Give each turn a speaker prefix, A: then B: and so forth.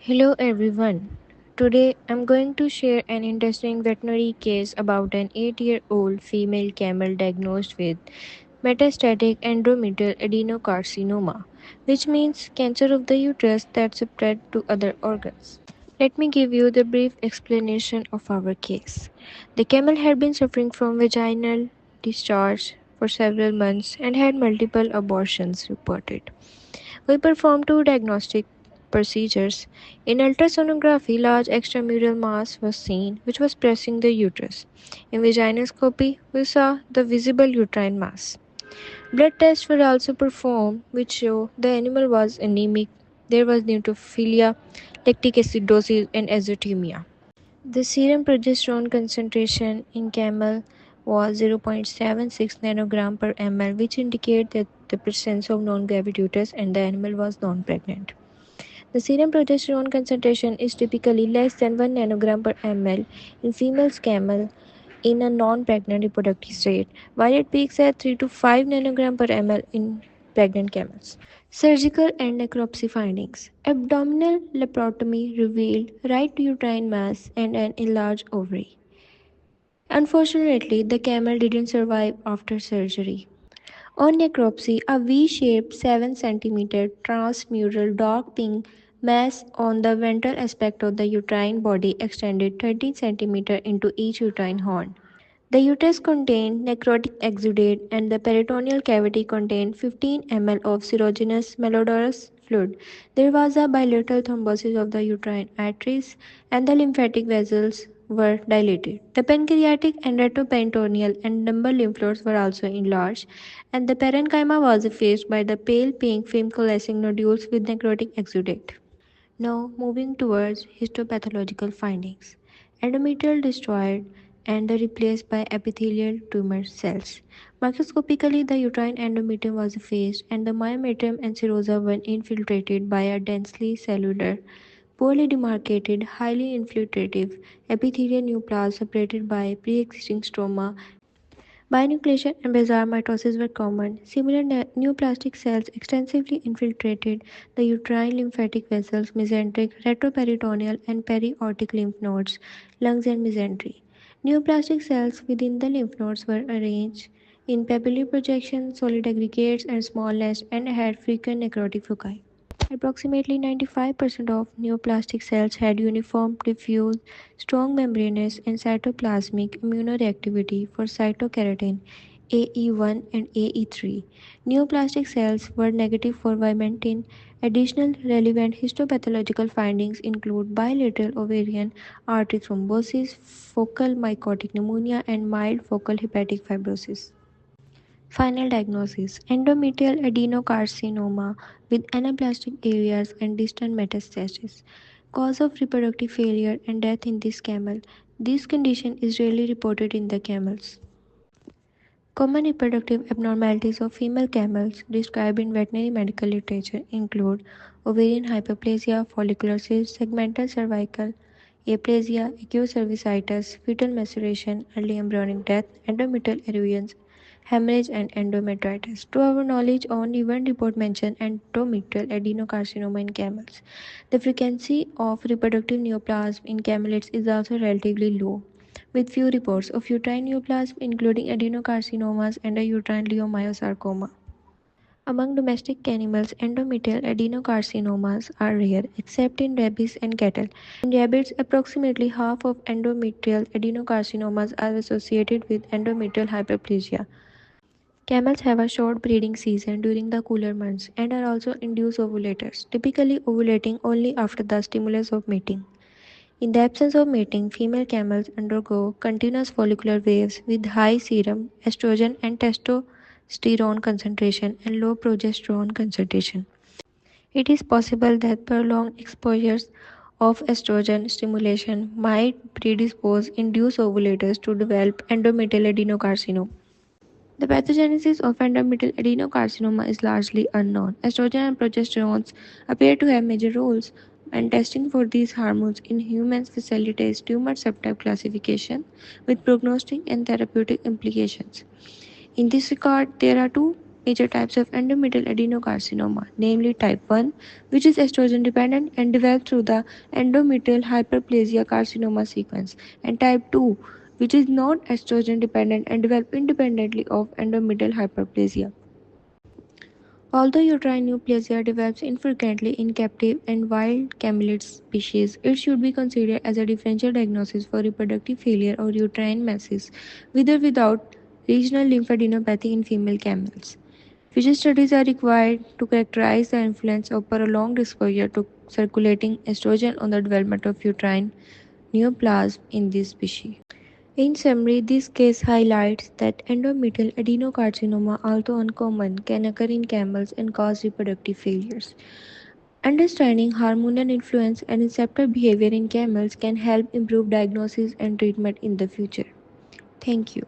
A: Hello everyone. Today I'm going to share an interesting veterinary case about an 8-year-old female camel diagnosed with metastatic endometrial adenocarcinoma, which means cancer of the uterus that spread to other organs. Let me give you the brief explanation of our case. The camel had been suffering from vaginal discharge for several months and had multiple abortions reported. We performed two diagnostic procedures. In ultrasonography, large extramural mass was seen, which was pressing the uterus. In vaginoscopy, we saw the visible uterine mass. Blood tests were also performed, which show the animal was anemic. There was neutrophilia, lactic acidosis, and azotemia. The serum progesterone concentration in camel was 0.76 nanogram per ml, which indicated that the presence of non-gravidatus and the animal was non-pregnant. The serum progesterone concentration is typically less than 1 nanogram per ml in female camel in a non-pregnant reproductive state, while it peaks at 3 to 5 nanogram per ml in pregnant camels. Surgical and necropsy findings. Abdominal laparotomy revealed right uterine mass and an enlarged ovary. Unfortunately, the camel didn't survive after surgery. On necropsy, a V-shaped 7 centimeter transmural dark pink mass on the ventral aspect of the uterine body extended 13 centimeters into each uterine horn. The uterus contained necrotic exudate and the peritoneal cavity contained 15 ml of serogenous malodorous fluid. There was a bilateral thrombosis of the uterine arteries and the lymphatic vessels were dilated. The pancreatic and retroperitoneal and lumbar lymph nodes were also enlarged, and the parenchyma was effaced by the pale pink film coalescing nodules with necrotic exudate. Now, moving towards histopathological findings. Endometrial destroyed and replaced by epithelial tumor cells. Microscopically, the uterine endometrium was effaced and the myometrium and serosa were infiltrated by a densely cellular, poorly demarcated, highly infiltrative epithelial neoplasm separated by pre-existing stroma. Binucleation and basal mitosis were common. Similar neoplastic cells extensively infiltrated the uterine lymphatic vessels, mesenteric, retroperitoneal, and periaortic lymph nodes, lungs, and mesentery. Neoplastic cells within the lymph nodes were arranged in papillary projection, solid aggregates, and small nests, and had frequent necrotic foci. Approximately 95% of neoplastic cells had uniform, diffuse, strong membranous and cytoplasmic immunoreactivity for cytokeratin AE1 and AE3. Neoplastic cells were negative for vimentin. Additional relevant histopathological findings include bilateral ovarian artery thrombosis, focal mycotic pneumonia, and mild focal hepatic fibrosis. Final diagnosis: endometrial adenocarcinoma with anaplastic areas and distant metastasis. Cause of reproductive failure and death in this camel. This condition is rarely reported in the camels. Common reproductive abnormalities of female camels described in veterinary medical literature include ovarian hyperplasia, follicular cyst, segmental cervical aplasia, acute cervicitis, fetal maceration, early embryonic death, endometrial erosions, hemorrhage, and endometritis. To our knowledge, only one report mentioned endometrial adenocarcinoma in camels. The frequency of reproductive neoplasm in camelids is also relatively low, with few reports of uterine neoplasm, including adenocarcinomas and a uterine leiomyosarcoma. Among domestic animals, endometrial adenocarcinomas are rare, except in rabbits and cattle. In rabbits, approximately half of endometrial adenocarcinomas are associated with endometrial hyperplasia. Camels have a short breeding season during the cooler months and are also induced ovulators, typically ovulating only after the stimulus of mating. In the absence of mating, female camels undergo continuous follicular waves with high serum estrogen and testosterone concentration and low progesterone concentration. It is possible that prolonged exposures of estrogen stimulation might predispose induced ovulators to develop endometrial adenocarcinoma. The pathogenesis of endometrial adenocarcinoma is largely unknown. Estrogen and progesterone appear to have major roles, and testing for these hormones in humans facilitates tumor subtype classification with prognostic and therapeutic implications. In this regard, there are two major types of endometrial adenocarcinoma, namely type 1, which is estrogen dependent and developed through the endometrial hyperplasia carcinoma sequence, and type 2, which is not estrogen dependent and developed independently of endometrial hyperplasia. Although uterine neoplasia develops infrequently in captive and wild camelid species, it should be considered as a differential diagnosis for reproductive failure or uterine masses, with or without regional lymphadenopathy in female camels. Future studies are required to characterize the influence of prolonged exposure to circulating estrogen on the development of uterine neoplasm in this species. In summary, this case highlights that endometrial adenocarcinoma, although uncommon, can occur in camels and cause reproductive failures. Understanding hormonal influence and receptor behavior in camels can help improve diagnosis and treatment in the future. Thank you.